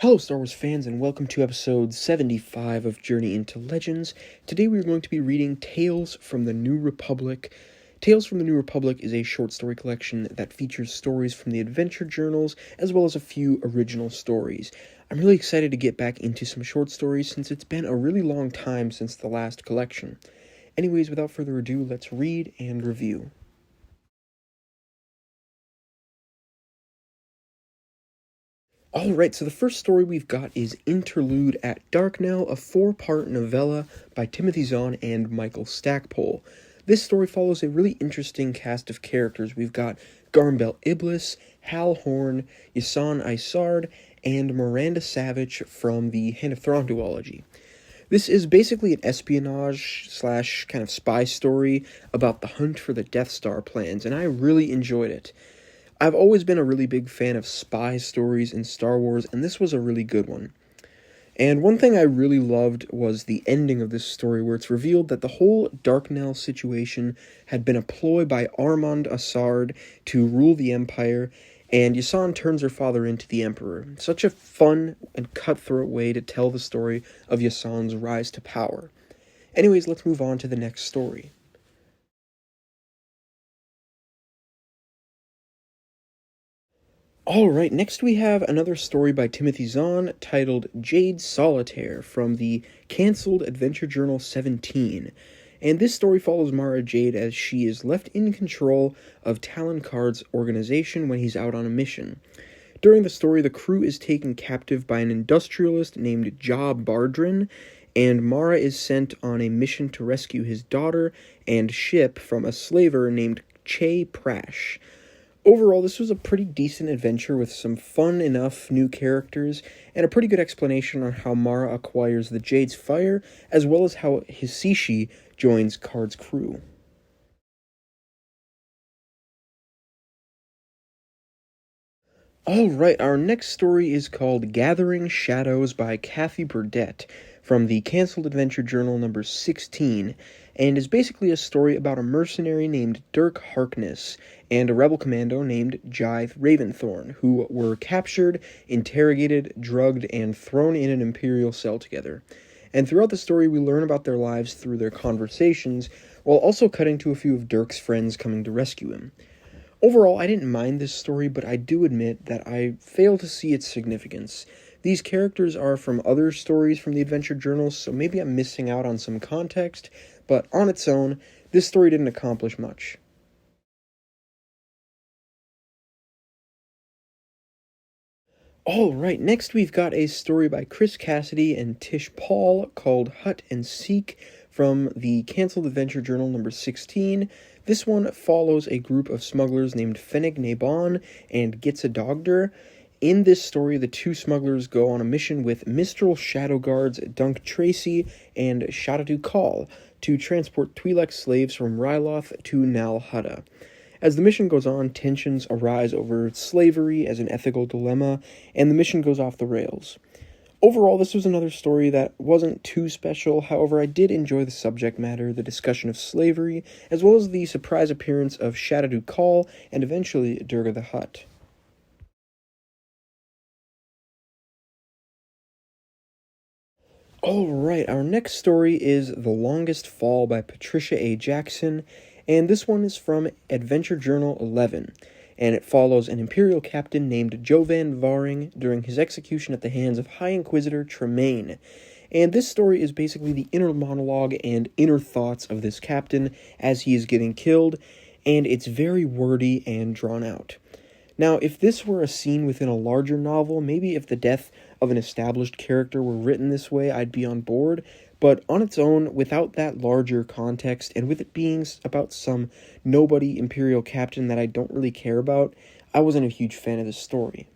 Hello, Star Wars fans, and welcome to episode 75 of Journey into Legends. Today we are going to be reading Tales from the New Republic. Tales from the New Republic is a short story collection that features stories from the adventure journals, as well as a few original stories. I'm really excited to get back into some short stories since it's been a really long time since the last collection. Anyways, without further ado, let's read and review. Alright, so the first story we've got is Interlude at Darkknell, a 4-part novella by Timothy Zahn and Michael Stackpole. This story follows a really interesting cast of characters. We've got Garmbel Iblis, Hal Horn, Yasan Isard, and Miranda Savage from the Hand of Thrawn duology. This is basically an espionage / kind of spy story about the hunt for the Death Star plans, and I really enjoyed it. I've always been a really big fan of spy stories in Star Wars, and this was a really good one. And one thing I really loved was the ending of this story, where it's revealed that the whole Darkknell situation had been a ploy by Armand Assard to rule the Empire, and Yasan turns her father into the Emperor. Such a fun and cutthroat way to tell the story of Yasan's rise to power. Anyways, let's move on to the next story. Alright, next we have another story by Timothy Zahn titled Jade Solitaire from the cancelled Adventure Journal 17. And this story follows Mara Jade as she is left in control of Talon Karrde's organization when he's out on a mission. During the story, the crew is taken captive by an industrialist named Ja Bardrin, and Mara is sent on a mission to rescue his daughter and ship from a slaver named Che Prash. Overall, this was a pretty decent adventure with some fun enough new characters, and a pretty good explanation on how Mara acquires the Jade's Fire, as well as how Hisaishi joins Karrde's crew. Alright, our next story is called Gathering Shadows by Kathy Burdett from the cancelled Adventure Journal number 16, and is basically a story about a mercenary named Dirk Harkness and a rebel commando named Jive Raventhorn, who were captured, interrogated, drugged, and thrown in an Imperial cell together. And throughout the story, we learn about their lives through their conversations, while also cutting to a few of Dirk's friends coming to rescue him. Overall, I didn't mind this story, but I do admit that I fail to see its significance. These characters are from other stories from the Adventure Journals, so maybe I'm missing out on some context, but on its own, this story didn't accomplish much. Alright, next we've got a story by Chris Cassidy and Tish Paul called Hutt and Seek from the cancelled Adventure Journal number 16. This one follows a group of smugglers named Fennec Nabon and Gitzadogder. In this story, the two smugglers go on a mission with Mistral Shadow Guards Dunk Tracy and Shadadu Call to transport Twi'lek slaves from Ryloth to Nal Hutta. As the mission goes on, tensions arise over slavery as an ethical dilemma, and the mission goes off the rails. Overall, this was another story that wasn't too special. However, I did enjoy the subject matter, the discussion of slavery, as well as the surprise appearance of Shadadu Call and eventually Durga the Hutt. Alright, our next story is The Longest Fall by Patricia A. Jackson, and this one is from Adventure Journal 11, and it follows an Imperial captain named Jovan Varing during his execution at the hands of High Inquisitor Tremaine. And this story is basically the inner monologue and inner thoughts of this captain as he is getting killed, and it's very wordy and drawn out. Now, if this were a scene within a larger novel, maybe if the death of an established character were written this way, I'd be on board, but on its own, without that larger context, and with it being about some nobody Imperial captain that I don't really care about, I wasn't a huge fan of this story.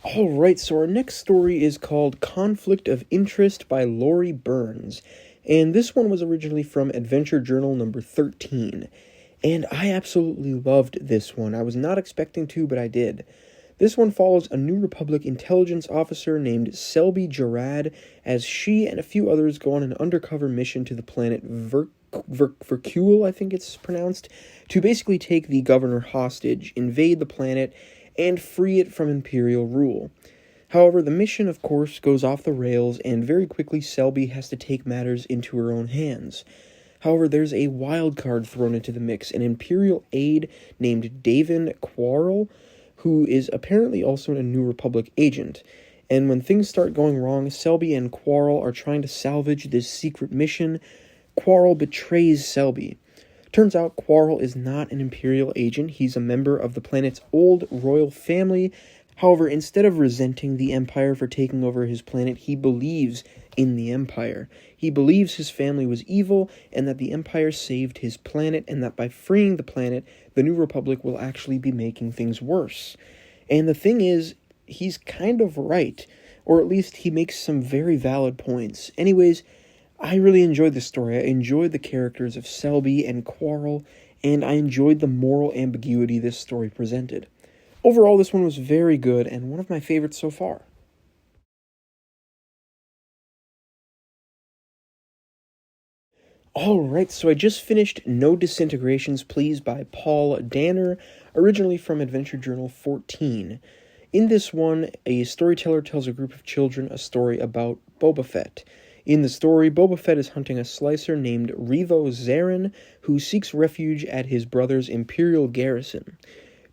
Alright, so our next story is called Conflict of Interest by Laurie Burns, and this one was originally from Adventure Journal number 13, and I absolutely loved this one. I was not expecting to, but I did. This one follows a New Republic intelligence officer named Selby Jarrad as she and a few others go on an undercover mission to the planet Verkuel, I think it's pronounced, to basically take the governor hostage, invade the planet, and free it from Imperial rule. However, the mission, of course, goes off the rails, and very quickly Selby has to take matters into her own hands. However, there's a wild card thrown into the mix, an Imperial aide named Davin Quarrel, who is apparently also a New Republic agent. And when things start going wrong, Selby and Quarrel are trying to salvage this secret mission. Quarrel betrays Selby. Turns out Quarrel is not an Imperial agent, he's a member of the planet's old royal family. However, instead of resenting the Empire for taking over his planet, he believes in the Empire. He believes his family was evil, and that the Empire saved his planet, and that by freeing the planet, the New Republic will actually be making things worse. And the thing is, he's kind of right, or at least he makes some very valid points. Anyways, I really enjoyed this story. I enjoyed the characters of Selby and Quarrel, and I enjoyed the moral ambiguity this story presented. Overall, this one was very good, and one of my favorites so far. Alright, so I just finished No Disintegrations, Please by Paul Danner, originally from Adventure Journal 14. In this one, a storyteller tells a group of children a story about Boba Fett. In the story, Boba Fett is hunting a slicer named Revo Zarin, who seeks refuge at his brother's Imperial garrison.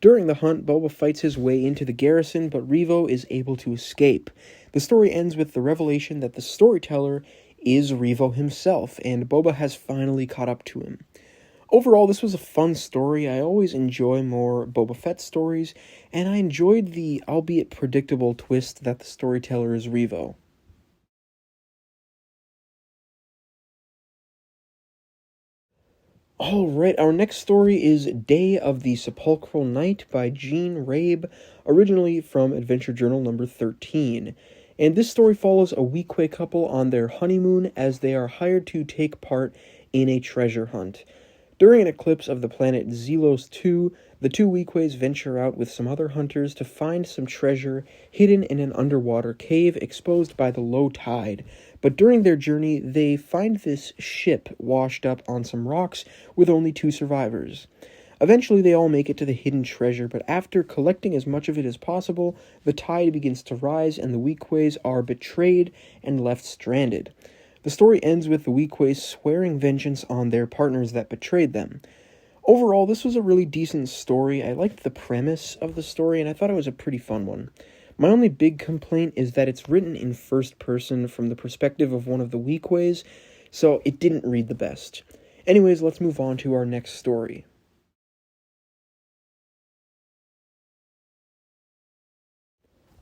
During the hunt, Boba fights his way into the garrison, but Revo is able to escape. The story ends with the revelation that the storyteller is Revo himself, and Boba has finally caught up to him. Overall, this was a fun story. I always enjoy more Boba Fett stories, and I enjoyed the, albeit predictable, twist that the storyteller is Revo. Alright, our next story is Day of the Sepulchral Night by Jean Rabe, originally from Adventure Journal number 13. And this story follows a Weequay couple on their honeymoon as they are hired to take part in a treasure hunt. During an eclipse of the planet Zelos 2, the two Weequays venture out with some other hunters to find some treasure hidden in an underwater cave exposed by the low tide. But during their journey, they find this ship washed up on some rocks with only two survivors. Eventually, they all make it to the hidden treasure, but after collecting as much of it as possible, the tide begins to rise and the Weequays are betrayed and left stranded. The story ends with the Weequays swearing vengeance on their partners that betrayed them. Overall, this was a really decent story. I liked the premise of the story, and I thought it was a pretty fun one. My only big complaint is that it's written in first person from the perspective of one of the Weequays, so it didn't read the best. Anyways, let's move on to our next story.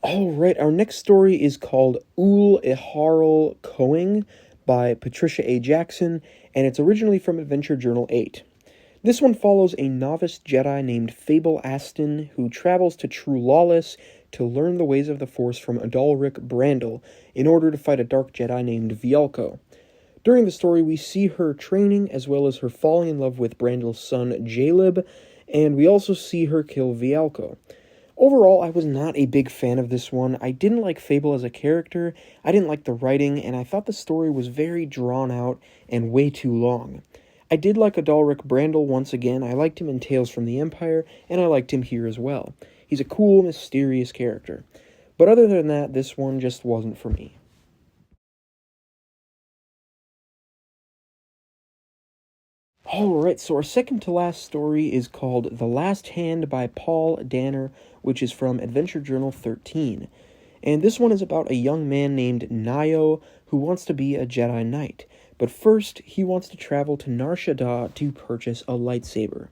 Alright, our next story is called Uhl Eharl Khoehng by Patricia A. Jackson, and it's originally from Adventure Journal 8. This one follows a novice Jedi named Fable Aston who travels to True Lawless to learn the ways of the Force from Adalric Brandel in order to fight a dark Jedi named Vialko. During the story, we see her training as well as her falling in love with Brandel's son Jaleb, and we also see her kill Vialko. Overall, I was not a big fan of this one. I didn't like Fable as a character, I didn't like the writing, and I thought the story was very drawn out and way too long. I did like Adalric Brandel once again. I liked him in Tales from the Empire, and I liked him here as well. He's a cool, mysterious character. But other than that, this one just wasn't for me. Alright, so our second to last story is called The Last Hand by Paul Danner, which is from Adventure Journal 13. And this one is about a young man named Nio who wants to be a Jedi Knight. But first, he wants to travel to Nar Shaddaa to purchase a lightsaber.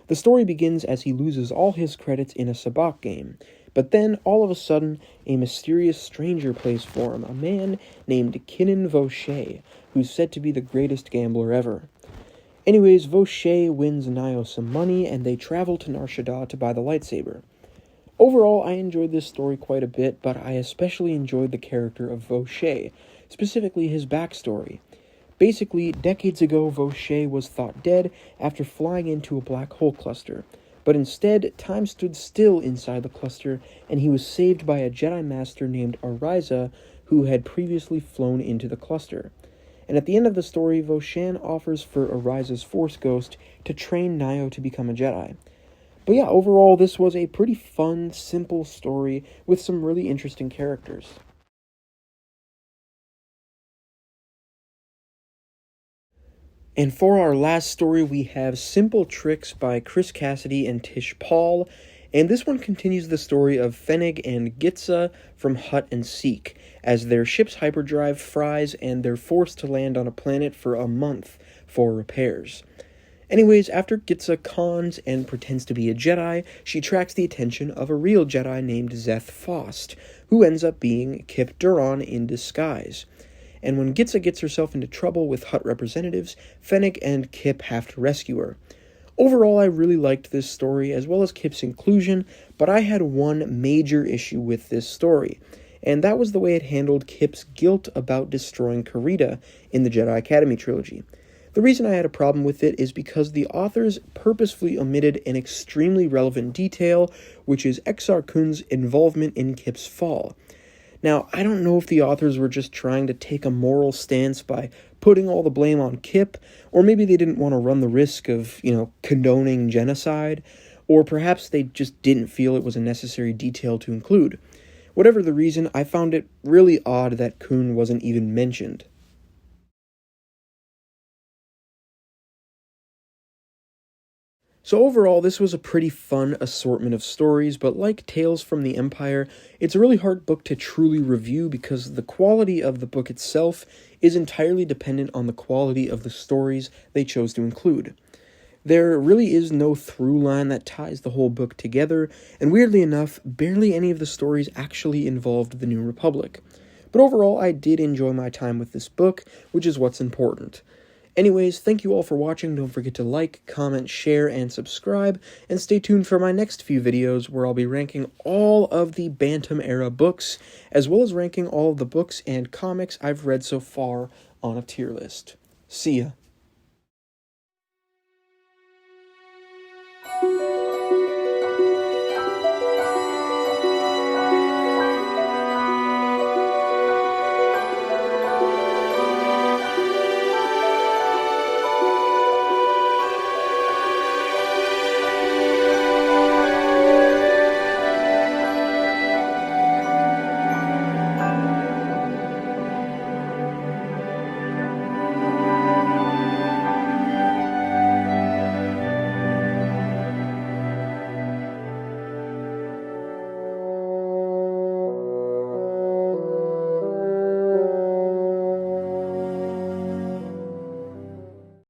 The story begins as he loses all his credits in a sabacc game. But then, all of a sudden, a mysterious stranger plays for him, a man named Kinnan Vaucher, who's said to be the greatest gambler ever. Anyways, Vaucher wins Nio some money, and they travel to Nar Shaddaa to buy the lightsaber. Overall, I enjoyed this story quite a bit, but I especially enjoyed the character of Vaucher, specifically his backstory. Basically, decades ago, Vaucher was thought dead after flying into a black hole cluster. But instead, time stood still inside the cluster, and he was saved by a Jedi Master named Ariza, who had previously flown into the cluster. And at the end of the story, Voshan offers for Ariza's Force Ghost to train Nio to become a Jedi. But yeah, overall, this was a pretty fun, simple story with some really interesting characters. And for our last story, we have Simple Tricks by Chris Cassidy and Tish Paul. And this one continues the story of Fennec and Gitza from Hutt and Seek, as their ship's hyperdrive fries and they're forced to land on a planet for a month for repairs. Anyways, after Gitza cons and pretends to be a Jedi, she attracts the attention of a real Jedi named Zeth Faust, who ends up being Kip Duron in disguise. And when Gitza gets herself into trouble with Hutt representatives, Fennec and Kip have to rescue her. Overall, I really liked this story, as well as Kip's inclusion, but I had one major issue with this story, and that was the way it handled Kip's guilt about destroying Karita in the Jedi Academy trilogy. The reason I had a problem with it is because the authors purposefully omitted an extremely relevant detail, which is Exar Kun's involvement in Kip's fall. Now, I don't know if the authors were just trying to take a moral stance by putting all the blame on Kip, or maybe they didn't want to run the risk of, condoning genocide, or perhaps they just didn't feel it was a necessary detail to include. Whatever the reason, I found it really odd that Kun wasn't even mentioned. So overall, this was a pretty fun assortment of stories, but like Tales from the Empire, it's a really hard book to truly review because the quality of the book itself is entirely dependent on the quality of the stories they chose to include. There really is no through line that ties the whole book together, and weirdly enough, barely any of the stories actually involved the New Republic. But overall, I did enjoy my time with this book, which is what's important. Anyways, thank you all for watching. Don't forget to like, comment, share, and subscribe, and stay tuned for my next few videos where I'll be ranking all of the Bantam-era books, as well as ranking all of the books and comics I've read so far on a tier list. See ya!